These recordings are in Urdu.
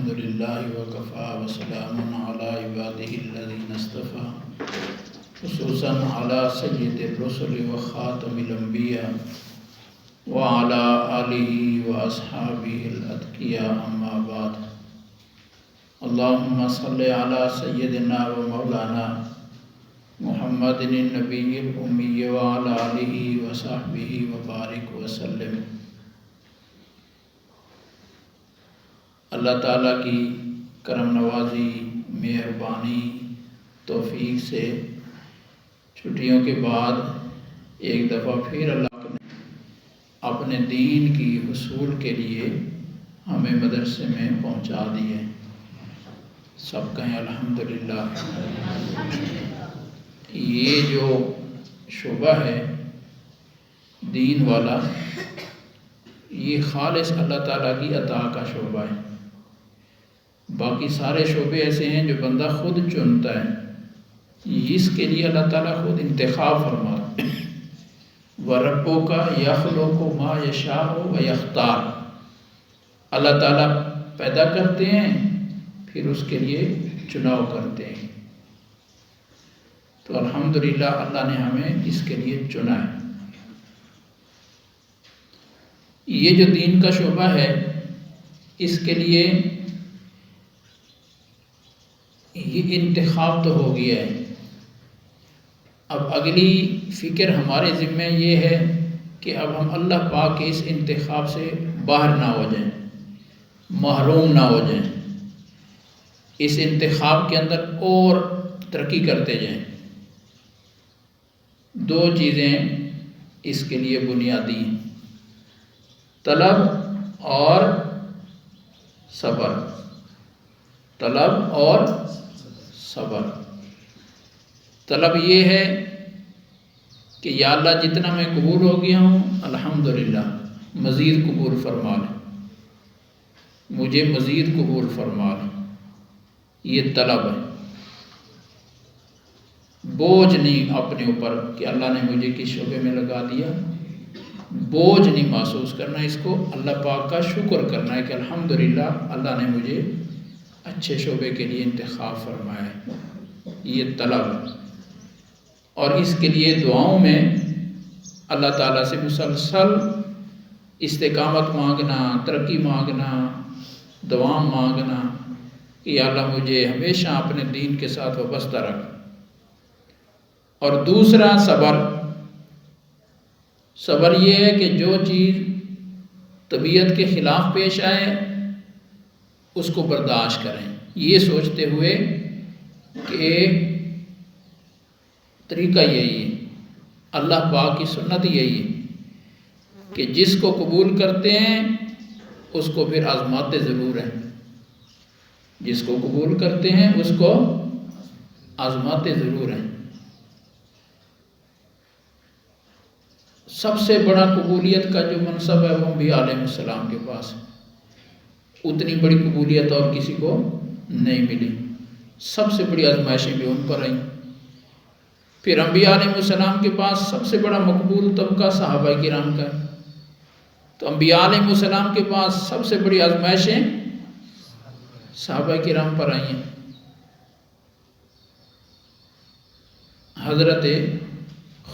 الحمد لله وكفى وسلام على عباده الذين اصطفى خصوصا على سيد الرسل وخاتم الأنبياء وعلى آله وأصحابه الأتقياء أما بعد اللهم صل على سيدنا ومولانا محمد النبي الأمي وعلى آله وصحبه وبارك وسلم۔ اللہ تعالیٰ کی کرم نوازی، مہربانی، توفیق سے چھٹیوں کے بعد ایک دفعہ پھر اللہ نے اپنے دین کی حصول کے لیے ہمیں مدرسے میں پہنچا دیے۔ سب کہیں الحمدللہ۔ یہ جو شعبہ ہے دین والا، یہ خالص اللہ تعالیٰ کی عطا کا شعبہ ہے۔ باقی سارے شعبے ایسے ہیں جو بندہ خود چنتا ہے، اس کے لیے اللہ تعالیٰ خود انتخاب فرماتا ہے۔ وَرَبُّكَ يَخْلُقُ مَا يَشَاءُ وَيَخْتَارُ۔ اللہ تعالیٰ پیدا کرتے ہیں پھر اس کے لیے چناؤ کرتے ہیں۔ تو الحمدللہ اللہ نے ہمیں اس کے لیے چنا ہے۔ یہ جو دین کا شعبہ ہے اس کے لیے یہ انتخاب تو ہو گیا ہے، اب اگلی فکر ہمارے ذمہ یہ ہے کہ اب ہم اللہ پاک کے اس انتخاب سے باہر نہ ہو جائیں، محروم نہ ہو جائیں، اس انتخاب کے اندر اور ترقی کرتے جائیں۔ دو چیزیں اس کے لیے بنیادی ہیں، طلب اور صبر۔ طلب اور صبر۔ طلب یہ ہے کہ یا اللہ جتنا میں قبول ہو گیا ہوں الحمدللہ، مزید قبول فرما لیں، مجھے مزید قبول فرما لیں، یہ طلب ہے۔ بوجھ نہیں اپنے اوپر کہ اللہ نے مجھے کس شعبے میں لگا دیا، بوجھ نہیں محسوس کرنا، اس کو اللہ پاک کا شکر کرنا ہے کہ الحمدللہ اللہ نے مجھے اچھے شعبے کے لیے انتخاب فرمایا ہے، یہ طلب ہے۔ اور اس کے لیے دعاؤں میں اللہ تعالیٰ سے مسلسل استقامت مانگنا، ترقی مانگنا، دعا مانگنا کہ یا اللہ مجھے ہمیشہ اپنے دین کے ساتھ وابستہ رکھ۔ اور دوسرا صبر۔ صبر یہ ہے کہ جو چیز طبیعت کے خلاف پیش آئے اس کو برداشت کریں، یہ سوچتے ہوئے کہ طریقہ یہی ہے، اللہ پاک کی سنت یہی ہے کہ جس کو قبول کرتے ہیں اس کو پھر آزماتے ضرور ہیں، جس کو قبول کرتے ہیں اس کو آزماتے ضرور ہیں۔ سب سے بڑا قبولیت کا جو منصب ہے وہ انبیاء علیہ السلام کے پاس ہے، اتنی بڑی قبولیت اور کسی کو نہیں ملی، سب سے بڑی آزمائشیں بھی ان پر آئیں۔ پھر انبیاء علیہ السلام کے پاس سب سے بڑا مقبول طبقہ صحابہ کرام کا ہے، تو انبیاء علیہ السلام کے پاس سب سے بڑی آزمائشیں صحابہ کرام پر آئی ہیں۔ حضرت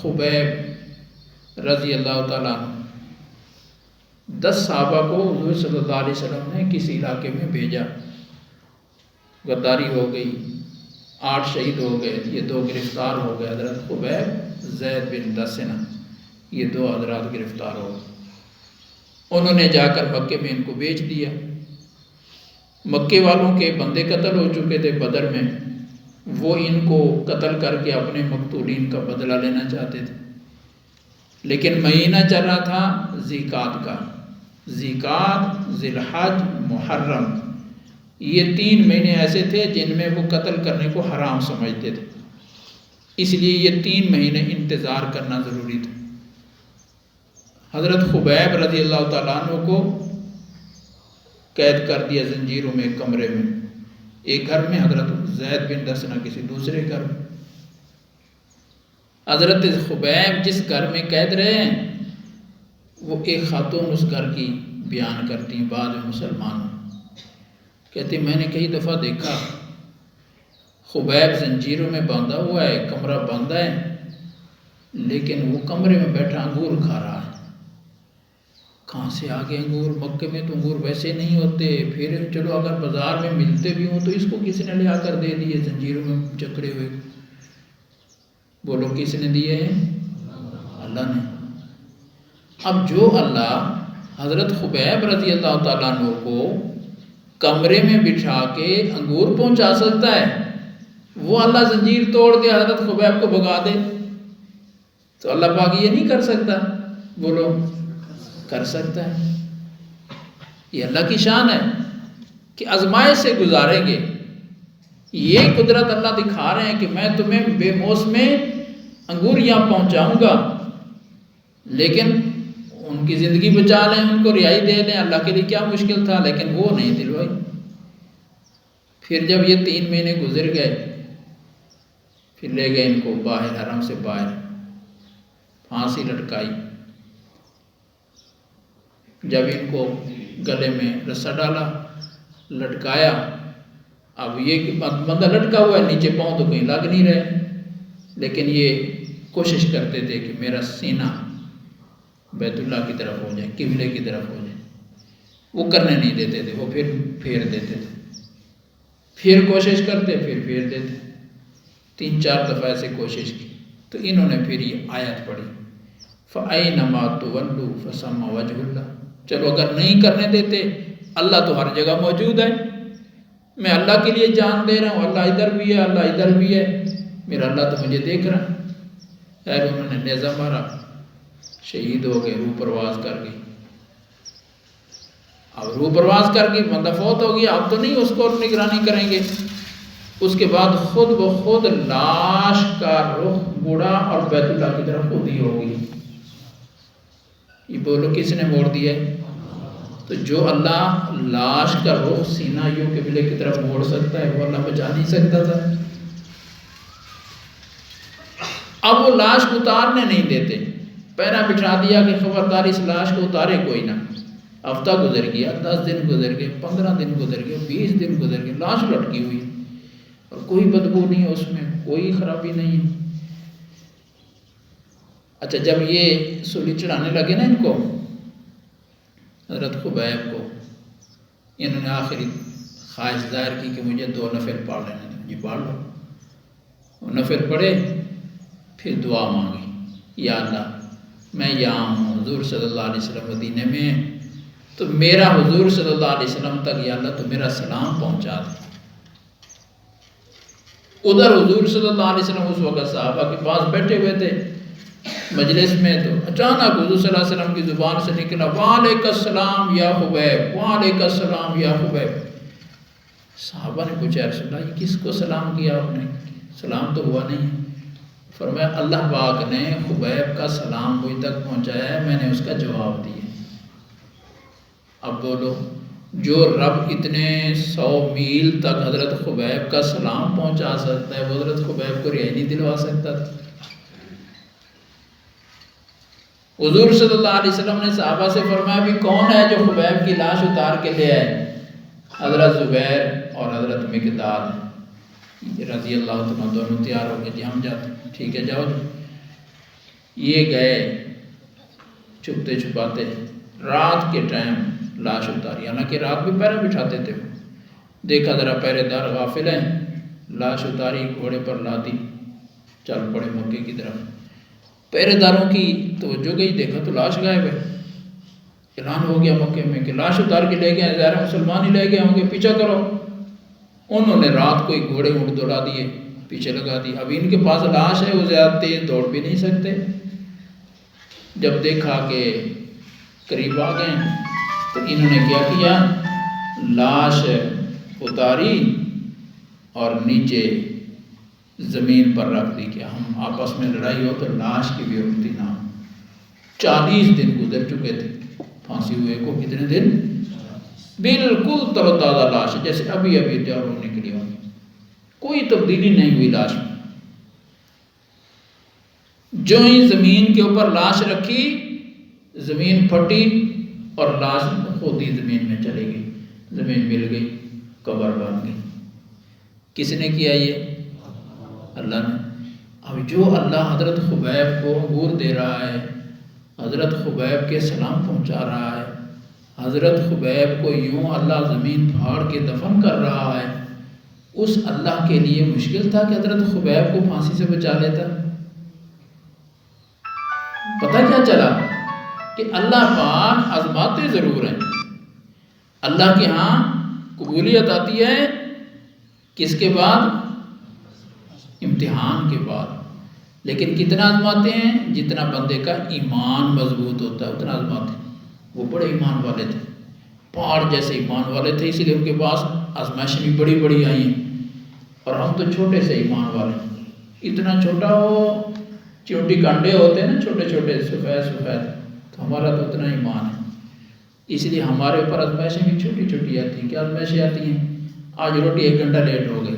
خبیب رضی اللہ تعالیٰ عنہ 10 صحابہ کو حضور صلی اللہ علیہ وسلم نے کسی علاقے میں بھیجا، غداری ہو گئی، 8 شہید ہو گئے، یہ 2 گرفتار ہو گئے، حضرت خبیب، زید بن دسنہ، یہ 2 حضرات گرفتار ہو گئے۔ انہوں نے جا کر مکے میں ان کو بیچ دیا۔ مکے والوں کے بندے قتل ہو چکے تھے بدر میں، وہ ان کو قتل کر کے اپنے مقتولین کا بدلہ لینا چاہتے تھے، لیکن مہینہ چل رہا تھا ذیقعد کا، ذیقعد، ذی الحج، محرم، یہ 3 مہینے ایسے تھے جن میں وہ قتل کرنے کو حرام سمجھتے تھے، اس لیے یہ 3 مہینے انتظار کرنا ضروری تھا۔ حضرت خبیب رضی اللہ تعالیٰ عنہ کو قید کر دیا زنجیروں میں ایک کمرے میں، ایک گھر میں، حضرت زید بن دسنہ کسی دوسرے گھر میں۔ حضرت خبیب جس گھر میں قید رہے ہیں وہ ایک خاتون اس گھر کی بیان کرتی ہیں بعد میں مسلمان، کہتے میں نے کئی دفعہ دیکھا خبیب زنجیروں میں باندھا ہوا ہے، کمرہ بند ہے، لیکن وہ کمرے میں بیٹھا انگور کھا رہا ہے۔ کہاں سے آگے انگور؟ مکے میں تو انگور ویسے نہیں ہوتے، پھر چلو اگر بازار میں ملتے بھی ہوں تو اس کو کسی نے لے آ کر دے دیے زنجیروں میں جکڑے ہوئے۔ بولو کس نے دیے ہیں؟ اللہ نے۔ اب جو اللہ حضرت خبیب رضی اللہ تعالیٰ عنہ کو کمرے میں بٹھا کے انگور پہنچا سکتا ہے، وہ اللہ زنجیر توڑ دے حضرت خبیب کو بھگا دے، تو اللہ پاک یہ نہیں کر سکتا؟ بولو کر سکتا ہے۔ یہ اللہ کی شان ہے کہ آزمائش سے گزاریں گے۔ یہ قدرت اللہ دکھا رہے ہیں کہ میں تمہیں بے موسمے انگور یہاں پہنچاؤں گا، لیکن ان کی زندگی بچا لیں، ان کو رہائی دے لیں، اللہ کے لیے کیا مشکل تھا، لیکن وہ نہیں دلوائی۔ پھر جب یہ 3 مہینے گزر گئے، پھر لے گئے ان کو باہر، حرم سے باہر، پھانسی لٹکائی۔ جب ان کو گلے میں رسا ڈالا، لٹکایا، اب یہ بندہ لٹکا ہوا ہے، نیچے پاؤں تو کہیں لگ نہیں رہے، لیکن یہ کوشش کرتے تھے کہ میرا سینہ بیت اللہ کی طرف ہو جائے، قبلے کی طرف ہو جائے۔ وہ کرنے نہیں دیتے تھے، وہ پھر پھیر دیتے تھے، پھر کوشش کرتے، پھر پھیر دیتے۔ 3-4 دفعہ ایسے کوشش کی تو انہوں نے پھر یہ آیت پڑھی، فَأَيْنَمَا تُوَلُّوا فَثَمَّ وَجْهُ اللَّهِ۔ چلو اگر نہیں کرنے دیتے، اللہ تو ہر جگہ موجود ہے، میں اللہ کے لیے جان دے رہا ہوں، اللہ ادھر بھی ہے، اللہ ادھر بھی ہے، میرا اللہ تو مجھے دیکھ رہا ہے۔ خیر انہوں نے نیزہ مارا، شہید ہو گئے، روح پرواز کر گئی۔ اب روح پرواز کر گئی، بندہ فوت ہو گیا، اب تو نہیں اس کو نگرانی کریں گے۔ اس کے بعد خود بخود لاش کا رخ مڑا اور بیت اللہ کی طرف خود ہی ہوگی۔ یہ بولو کس نے موڑ دیا ہے؟ تو جو اللہ لاش کا رخ سینہ یوں قبلے کی طرف موڑ سکتا ہے، وہ اللہ بچا نہیں سکتا تھا؟ اب وہ لاش کو اتارنے نہیں دیتے، پہرا بٹھا دیا کہ خبردار اس لاش کو اتارے کوئی نہ۔ ہفتہ گزر گیا، 10 دن گزر گئے، 15 دن گزر گئے، 20 دن گزر گئے، لاش لٹکی ہوئی اور کوئی بدبو نہیں ہے اس میں، کوئی خرابی نہیں ہے۔ اچھا جب یہ سولی چڑھانے لگے نا ان کو، حضرت خبیب کو، انہوں نے آخری خواہش ظاہر کی کہ مجھے 2 نفل پڑھ لینے دیں، جی پڑھ لو۔ وہ نفل پڑھے، پھر دعا مانگی، یا اللہ میں یہاں ہوں، حضور صلی اللہ علیہ وسلم مدینے میں، تو میرا حضور صلی اللہ علیہ وسلم تک یا اللہ تو میرا سلام پہنچا دے۔ ادھر حضور صلی اللہ علیہ وسلم اس وقت صحابہ کے پاس بیٹھے ہوئے تھے مجلس میں، تو اچانک حضور صلی اللہ علیہ وسلم کی زبان سے نکلا، وعلیکم السلام یا خبیب، وعلیکم السلام یا خبیب۔ صحابہ نے پوچھا، رسول اللہ یہ کس کو سلام کیا آپ نے؟ سلام تو ہوا نہیں۔ فرمایا اللہ پاک نے خبیب کا سلام مجھ تک پہنچایا ہے، میں نے اس کا جواب دیا۔ اب بولو، جو رب اتنے 100 میل تک حضرت خبیب کا سلام پہنچا سکتا ہے، وہ حضرت خبیب کو رہائی نہیں دلوا سکتا تھا؟ حضور صلی اللہ علیہ وسلم نے صحابہ سے فرمایا بھی کون ہے جو خبیب کی لاش اتار کے لے آئے؟ حضرت زبیر اور حضرت مقداد رضی اللہ عنہ دونوں تیار ہو گئے، جی ہم جاتے ہیں، ٹھیک ہے جاؤ۔ یہ گئے چھپتے چھپاتے، رات کے ٹائم لاش اتاری، حالانکہ رات بھی پہرے بٹھاتے تھے، دیکھا ذرا پہرے دار غافل ہیں، لاش اتاری، گھوڑے پر لادی، چل پڑے مکے کی طرف۔ پہرے داروں کی توجہ گئی، دیکھا تو لاش غائب ہے۔ اعلان ہو گیا مکے میں کہ لاش اتار کے لے گئے، ظاہر مسلمان ہی لے گئے ہوں گے، پیچھا کرو۔ انہوں نے رات کو ہی گھوڑے اونٹ دوڑا دیے، پیچھے لگا دی۔ اب ان کے پاس لاش ہے، وہ زیادہ تیز دوڑ بھی نہیں سکتے۔ جب دیکھا کہ قریب آ گئے تو انہوں نے کیا کیا، لاش اتاری اور نیچے زمین پر رکھ دی کہ ہم آپس میں لڑائی ہو تو لاش کی بھی رکتی نہ ہو۔ 40 دن گزر چکے تھے پھانسی ہوئے کو، کتنے دن؟ بالکل تر و تازہ لاش، جیسے ابھی ابھی تیار ہونے کے لیے ہوگی، کوئی تبدیلی نہیں ہوئی لاش میں۔ جو ہی زمین کے اوپر لاش رکھی، زمین پھٹی اور لاش خود ہی زمین میں چلے گئی، زمین مل گئی۔ قبر بن گئی۔ کس نے کیا یہ؟ اللہ نے۔ اب جو اللہ حضرت خبیب کو عبور دے رہا ہے، حضرت خبیب کے سلام پہنچا رہا ہے، حضرت خبیب کو یوں اللہ زمین پھاڑ کے دفن کر رہا ہے، اس اللہ کے لیے مشکل تھا کہ حضرت خبیب کو پھانسی سے بچا لیتا؟ پتہ کیا چلا کہ اللہ پاک آزماتے ضرور ہیں۔ اللہ کے ہاں قبولیت آتی ہے کس کے بعد؟ امتحان کے بعد۔ لیکن کتنا آزماتے ہیں؟ جتنا بندے کا ایمان مضبوط ہوتا ہے اتنا آزماتے ہیں۔ وہ بڑے ایمان والے تھے، پہاڑ جیسے ایمان والے تھے، اسی لیے ان کے پاس آزمائشیں بھی بڑی بڑی آئی ہیں، اور ہم تو چھوٹے سے ایمان والے ہیں۔ اتنا چھوٹا وہ چونٹی کے انڈے ہوتے ہیں نا، چھوٹے چھوٹے سفید سفید، تو ہمارا تو اتنا ایمان ہے، اس لیے ہمارے اوپر آزمائشیں بھی چھوٹی چھوٹی آتی ہیں۔ کیا آزمائشیں آتی ہیں؟ آج روٹی 1 گھنٹہ لیٹ ہو گئی،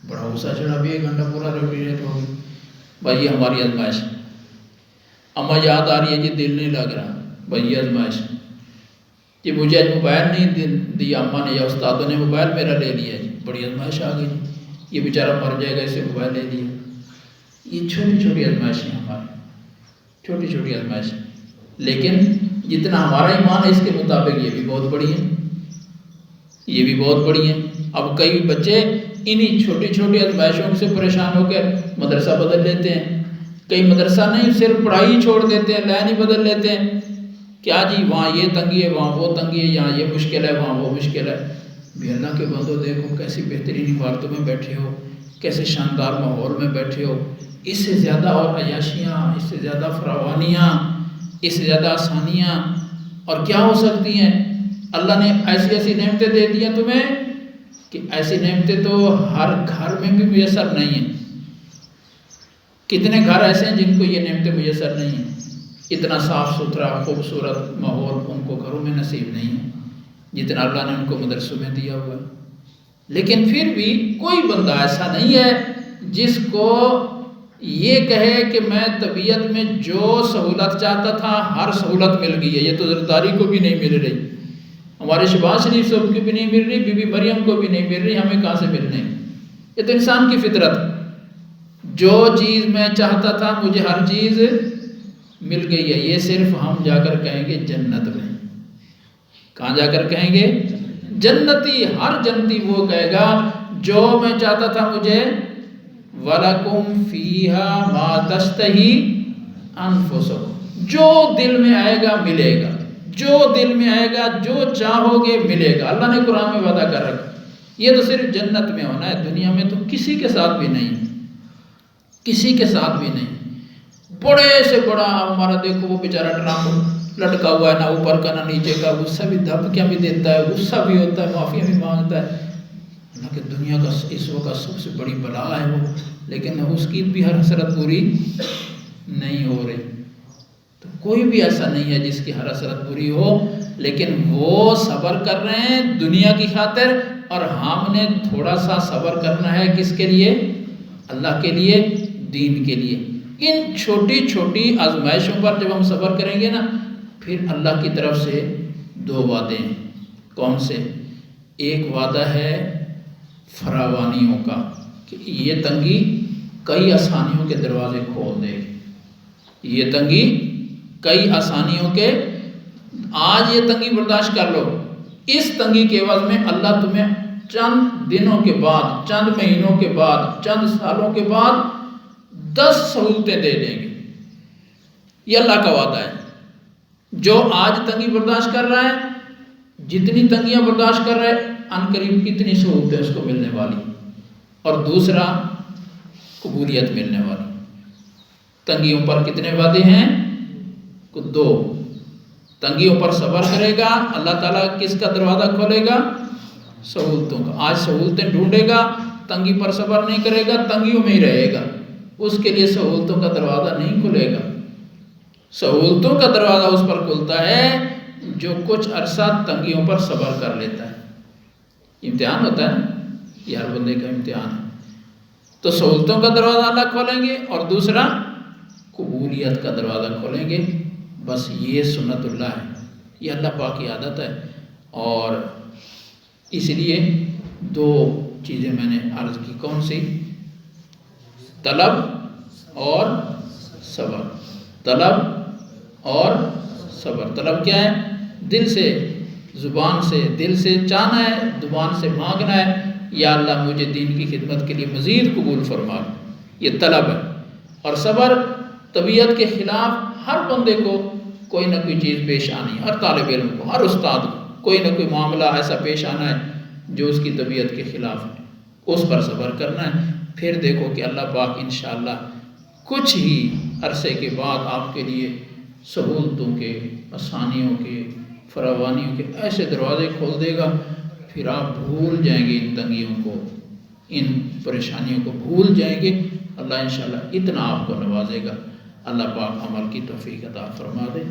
بڑا غصہ چڑھا، بھی 1 گھنٹہ پورا روٹی لیٹ ہو گئی، بھائی یہ ہماری آزمائش ہے۔ اما یاد آ رہی ہے جی دل نہیں لگ رہا، بھائی یہ آزمائش ہے۔ جی مجھے موبائل نہیں دیا اما نے یا استادوں نے، موبائل میرا لے لیا جی، بڑی آزمائش آ گئی، یہ بیچارہ مر جائے گا، اسے موبائل لے لیا۔ یہ چھوٹی چھوٹی آزمائشیں ہماری، چھوٹی چھوٹی آزمائشیں، لیکن جتنا ہمارا ایمان ہے اس کے مطابق یہ بھی بہت بڑی ہے، یہ بھی بہت بڑی ہے۔ اب کئی بچے انہی چھوٹی چھوٹی آزمائشوں سے پریشان ہو کر مدرسہ بدل لیتے ہیں، کئی مدرسہ نہیں صرف پڑھائی چھوڑ دیتے ہیں، لائن ہی بدل لیتے ہیں۔ کیا جی وہاں یہ تنگی ہے، وہاں وہ تنگی ہے، یہاں یہ مشکل ہے، وہاں وہ مشکل ہے۔ بھی اللہ کے بندو دیکھو کیسی بہترین عمارتوں میں بیٹھے ہو، کیسے شاندار ماحول میں بیٹھے ہو، اس سے زیادہ اور عیاشیاں، اس سے زیادہ فراوانیاں، اس سے زیادہ آسانیاں اور کیا ہو سکتی ہیں؟ اللہ نے ایسی ایسی نعمتیں دے دی ہیں تمہیں کہ ایسی نعمتیں تو ہر گھر میں بھی میسر نہیں ہیں۔ کتنے گھر ایسے ہیں جن کو یہ نعمتیں میسر نہیں ہیں؟ اتنا صاف ستھرا خوبصورت ماحول ان کو گھروں میں نصیب نہیں ہے جتنا اللہ نے ان کو مدرسوں میں دیا ہوا ہے۔ لیکن پھر بھی کوئی بندہ ایسا نہیں ہے جس کو یہ کہے کہ میں طبیعت میں جو سہولت چاہتا تھا ہر سہولت مل گئی ہے۔ یہ تو زرداری کو بھی نہیں مل رہی، ہمارے شہباز شریف صاحب کو بھی نہیں مل رہی، بی بی مریم کو بھی نہیں مل رہی، ہمیں کہاں سے ملنے؟ یہ تو انسان کی فطرت، جو چیز میں چاہتا تھا مجھے ہر چیز مل گئی ہے۔ یہ صرف ہم جا کر کہیں گے جنت میں۔ کہاں جا کر کہیں گے؟ جنتی، ہر جنتی وہ کہے گا جو میں چاہتا تھا مجھے، وَلَكُمْ فِيهَا مَا تَشْتَهِي أَنفُسُكُمْ، جو دل میں آئے گا ملے گا، جو دل میں آئے گا، جو چاہو گے ملے گا۔ اللہ نے قرآن میں وعدہ کر رکھا، یہ تو صرف جنت میں ہونا ہے، دنیا میں تو کسی کے ساتھ بھی نہیں، کسی کے ساتھ بھی نہیں۔ بڑے سے بڑا ہمارا دیکھو وہ بیچارہ ٹرمپ لٹکا ہوا ہے، نہ اوپر کا نہ نیچے کا، غصہ بھی دھمکیاں بھی دیتا ہے، غصہ بھی ہوتا ہے، معافی بھی مانگتا ہے۔ اللہ کہ دنیا کا اس وقت سب سے بڑی بلا ہے وہ، لیکن اس کی بھی ہر حسرت پوری نہیں ہو رہی۔ تو کوئی بھی ایسا نہیں ہے جس کی ہر حسرت پوری ہو، لیکن وہ صبر کر رہے ہیں دنیا کی خاطر، اور ہم نے تھوڑا سا صبر کرنا ہے کس کے لیے؟ اللہ کے لیے، دین کے لیے۔ ان چھوٹی چھوٹی آزمائشوں پر جب ہم صبر کریں گے نا، پھر اللہ کی طرف سے 2 وعدے ہیں۔ کون سے؟ ایک وعدہ ہے فراوانیوں کا، کہ یہ تنگی کئی آسانیوں کے دروازے کھول دے گی، یہ تنگی کئی آسانیوں کے، آج یہ تنگی برداشت کر لو، اس تنگی کے عوض میں اللہ تمہیں چند دنوں کے بعد، چند مہینوں کے بعد، چند سالوں کے بعد 10 سہولتیں دے دیں گے۔ یہ اللہ کا وعدہ ہے۔ جو آج تنگی برداشت کر رہا ہے، جتنی تنگیاں برداشت کر رہا ہے، ان قریب کتنی سہولتیں اس کو ملنے والی۔ اور دوسرا قبولیت ملنے والی۔ تنگیوں پر کتنے وعدے ہیں؟ 2۔ تنگیوں پر صبر کرے گا، اللہ تعالیٰ کس کا دروازہ کھولے گا؟ سہولتوں کا۔ آج سہولتیں ڈھونڈے گا، تنگی پر صبر نہیں کرے گا، تنگیوں میں ہی رہے گا، اس کے لیے سہولتوں کا دروازہ نہیں کھلے گا۔ سہولتوں کا دروازہ اس پر کھلتا ہے جو کچھ عرصہ تنگیوں پر صبر کر لیتا ہے۔ امتحان ہوتا ہے نا، یہ ہر بندے کا امتحان ہے۔ تو سہولتوں کا دروازہ اللہ کھولیں گے، اور دوسرا قبولیت کا دروازہ کھولیں گے۔ بس یہ سنت اللہ ہے، یہ اللہ پاک کی عادت ہے۔ اور اس لیے دو چیزیں میں نے عرض کی، کون سی؟ طلب اور صبر. طلب اور صبر. طلب کیا ہے؟ دل سے، زبان سے، دل سے چاہنا ہے، زبان سے مانگنا ہے یا اللہ مجھے دین کی خدمت کے لیے مزید قبول فرما، یہ طلب ہے. اور صبر طبیعت کے خلاف ہر بندے کو کوئی نہ کوئی چیز پیش آنی ہے، ہر طالب علم کو، ہر استاد کو کوئی نہ کوئی معاملہ ایسا پیش آنا ہے جو اس کی طبیعت کے خلاف ہے، اس پر صبر کرنا ہے. پھر دیکھو کہ اللہ پاک انشاءاللہ کچھ ہی عرصے کے بعد آپ کے لیے سہولتوں کے، آسانیوں کے، فراوانیوں کے ایسے دروازے کھول دے گا، پھر آپ بھول جائیں گے ان تنگیوں کو، ان پریشانیوں کو بھول جائیں گے. اللہ انشاءاللہ اتنا آپ کو نوازے گا. اللہ پاک عمل کی توفیق عطا فرما دے.